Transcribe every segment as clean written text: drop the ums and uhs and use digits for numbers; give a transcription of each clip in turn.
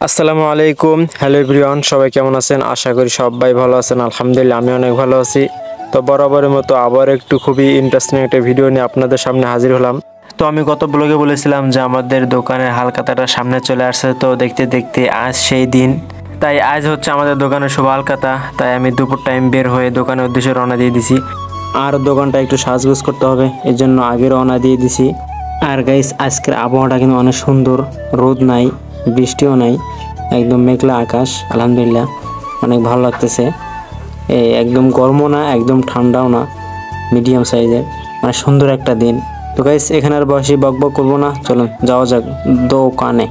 আসসালামু আলাইকুম, hello everyone, সবাই কেমন আছেন? আশা করি সবাই ভালো আছেন। আলহামদুলিল্লাহ আমি অনেক ভালো আছি। তো বরাবরের মতো আবার একটু খুবই ইন্টারেস্টিং একটা ভিডিও নিয়ে আপনাদের সামনে হাজির হলাম। তো আমি গত ব্লগে বলেছিলাম যে আমাদের দোকানের হালখাতাটা সামনে চলে আসছে, তো দেখতে দেখতে আজ সেই দিন। তাই আজ হচ্ছে আমাদের দোকানের শুভ হালখাতা। তাই আমি দুপুর টাইম বের হয়ে দোকানের উদ্দেশ্যে রওনা দিয়ে দিছি। আর দোকানটা একটু সাজগোজ করতে হবে, এর জন্য আগে রওনা দিয়ে দিছি। আর গাইস, আজকের আবহাওয়াটা কিন্তু অনেক সুন্দর, রোদ নাই, বৃষ্টিও নাই, একদম মেঘলা আকাশ। আলহামদুলিল্লাহ অনেক ভালো লাগতেছে। একদম গরমও না, একদম ঠান্ডাও না, মিডিয়াম সাইজের, মানে সুন্দর একটা দিন। তো গাইস, এখানে আর বসে বক বক করবো না, চলুন যাওয়া যাক দোকানে।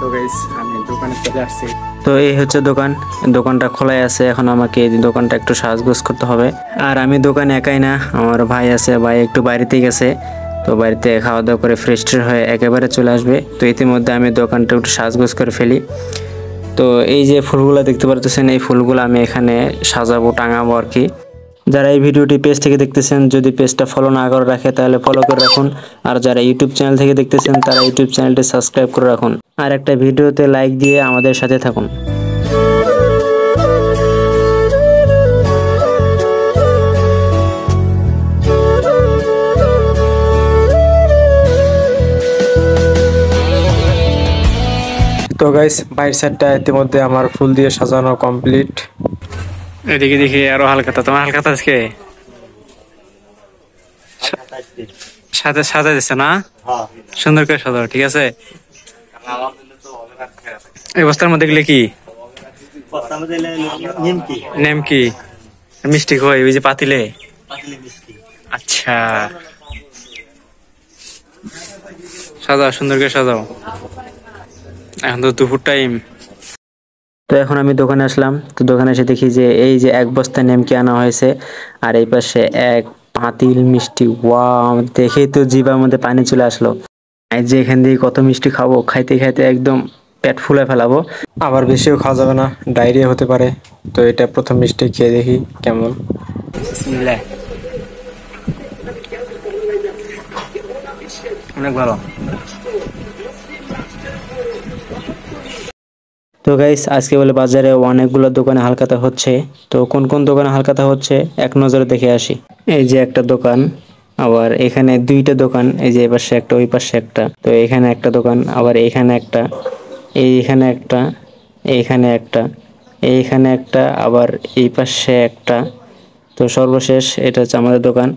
তো গাইস, আমি দোকানে চলে আসছি। তো এই হচ্ছে দোকান, দোকানটা খোলাই আছে। এখন আমাকে এই দোকানটা একটু সাজগোজ করতে হবে। আর আমি দোকানে একাই না, আমার ভাই আছে, ভাই একটু বাইরেতে গেছে। তো বাড়িতে খাওয়া দাওয়া করে ফ্রেশ হয়ে একেবারে চলে আসবে। তো ইতিমধ্যে আমি দোকানটা একটু সাজগোজ করে ফেলি। তো এই যে ফুলগুলো দেখতে পারতেছেন, এই ফুলগুলো আমি এখানে সাজাবো, টাঙাবো আর কি। যারা এই ভিডিওটি পেজ থেকে দেখতেছেন, যদি পেজটা ফলো না করে রাখে তাহলে ফলো করে রাখুন। আর যারা ইউটিউব চ্যানেল থেকে দেখতেছেন তারা ইউটিউব চ্যানেলটি সাবস্ক্রাইব করে রাখুন। আর একটা ভিডিওতে লাইক দিয়ে আমাদের সাথে থাকুন। তো গাইস, বাইরের সাইডটা ইতিমধ্যে আমার ফুল দিয়ে সাজানো কমপ্লিট। এদিকে দেখি আরো হালখাতা। তোমার হালখাতা আজকে সাথে সাজাই দিচ্ছে না? সুন্দর করে সাজাও, ঠিক আছে। এই বস্তার মধ্যে গেলে কি নেমকি মিষ্টি কই? ওই যে পাতিলে। আচ্ছা, সাজাও, সুন্দর করে সাজাও। এখন তো দুপুর টাইম। তো এখন আমি দোকানে আসলাম। তো দোকানে এসে দেখি যে এই যে এক বস্তা নেমকি আনা হয়েছে, আর এই পাশে এক পাতিল মিষ্টি। ওয়াও, দেখেই তো জিভার মধ্যে পানি চলে আসলো। এই যে এখান দিয়ে কত মিষ্টি খাবো, খাইতে খাইতে একদম পেট ফুলে ফেলাবো। আবার বেশিও খাওয়া যাবে না, ডায়রিয়া হতে পারে। তো এটা প্রথম মিষ্টি খেয়ে দেখি কেমন। বিসমিল্লাহ। অনেক ভালো। তো গাইস, আজকে বলে বাজারে অনেকগুলো দোকানে হালখাতা হচ্ছে। তো কোন কোন দোকানে হালখাতা হচ্ছে এক নজরে দেখে আসি। এই যে একটা দোকান, আবার এখানে দুইটা দোকান, এই যে এই পাশে একটা, ওই পাশে একটা। তো এখানে একটা দোকান, আবার এখানে একটা, এইখানে একটা, এইখানে একটা, এইখানে একটা, আবার এই পাশে একটা। তো সর্বশেষ এটা হচ্ছে আমাদের দোকান।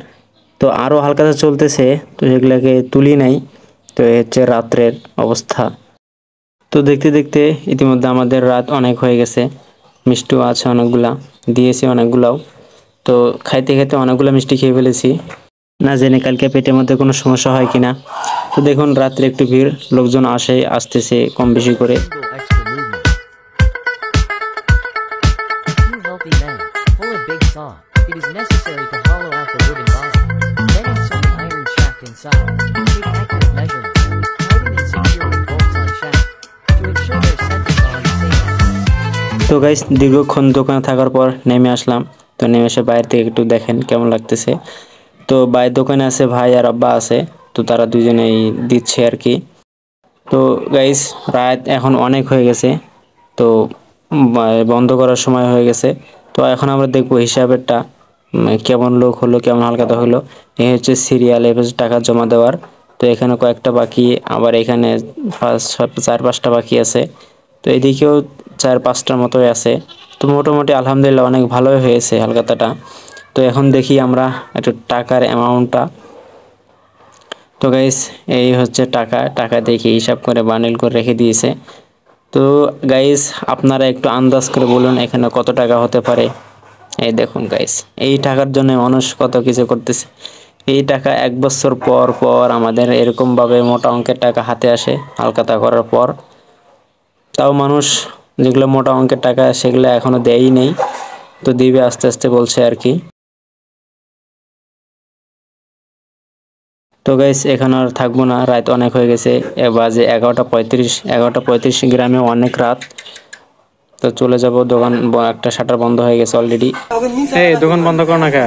তো আরো হালখাতা চলতেছে, তো সেগুলাকে তুলি নাই। তো এই হচ্ছে রাত্রের অবস্থা। তো দেখতে দেখতে ইতিমধ্যে আমাদের রাত অনেক হয়ে গেছে। মিষ্টিও আছে অনেকগুলা, দিয়েছি অনেকগুলাও। তো খাইতে খাইতে অনেকগুলো মিষ্টি খেয়ে ফেলেছি, না জেনে কালকে পেটের মধ্যে কোনো সমস্যা হয় কিনা। তো দেখুন, রাত্রে একটু ভিড়, লোকজন আসতেছে কম বেশি করে। তো গাইস, দীর্ঘক্ষণ দোকানে থাকার পর নেমে আসলাম। তো নেমে এসে বাইরে থেকে একটু দেখেন কেমন লাগতেছে। তো বাইরের দোকানে আছে ভাই আর আব্বা আছে। তো তারা দুজনেই দিচ্ছে আর কি। তো গাইস, রাত এখন অনেক হয়ে গেছে। তো বন্ধ করার সময় হয়ে গেছে। তো এখন আমরা দেখবো হিসাবেরটা, কেমন লোক হলো, কেমন হালখাতা হলো। এই হচ্ছে সিরিয়াল, এই হচ্ছে টাকা জমা দেওয়ার। তো এখানে কয়েকটা বাকি, আবার এখানে চার পাঁচটা বাকি আছে। তো এদিকেও চার পাঁচটার মতোই আছে। তো মোটামুটি আলহামদুলিল্লাহ অনেক ভালোই হয়েছে হালখাতাটা। তো এখন দেখি আমরা একটু টাকার অ্যামাউন্টটা। তো গাইস, এই হচ্ছে টাকা। টাকা দেখি হিসাব করে বান্ডিল করে রেখে দিয়েছে। তো গাইস, আপনারা একটু আন্দাজ করে বলুন এখানে কত টাকা হতে পারে। এই দেখুন গাইস, এই টাকার জন্য মানুষ কত কিছু করতেছে। এই টাকা 1 বছর পর পর আমাদের এরকম ভাবে মোটা অঙ্কের টাকা হাতে আসে হালখাতা করার পর। তাও মানুষ যেগুলো মোটা অঙ্কের টাকা সেগুলো এখনো দেয়ই নেই। তো দিবে আস্তে আস্তে বলছে আর কি। তো গাইস, এখন আর থাকবো না, রাত অনেক হয়ে গেছে। বাজে 11:35। 11:35 গ্রামে অনেক রাত। তো চলে যাব দোকান, একটা শাটার বন্ধ হয়ে গেছে অলরেডি। এই দোকান বন্ধ করো না কা?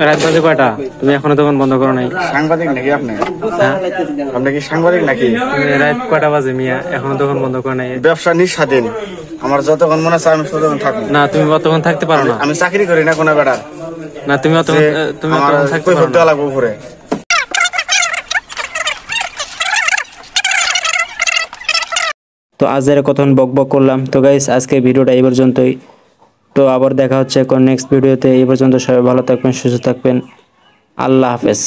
রাত বাজে কয়টা? তুমি এখনো দোকান বন্ধ করো নাই? সাংবাদিক নাকি আপনি? আপনি কি সাংবাদিক নাকি? রাত কয়টা বাজে মিয়া, এখনো দোকান বন্ধ করো নাই? ব্যবসা নিঃস্বাধীন, আমার যতক্ষণ মনে আছে আমি ততক্ষণ থাকবো। না তুমি অতক্ষণ থাকতে পারো না। আমি চাকরি করি না কোনো বেটার। না তুমি অতক্ষণ থাকতে পারো না। লাগবো উপরে। তো আজ এর কতক্ষণ বক বক করলাম। তো গাইস আজকে ভিডিওটা এই পর্যন্তই। তো আবার দেখা হচ্ছে কোন নেক্সট ভিডিওতে। এই পর্যন্ত সবাই ভালো থাকবেন, সুস্থ থাকবেন। আল্লাহ হাফেজ।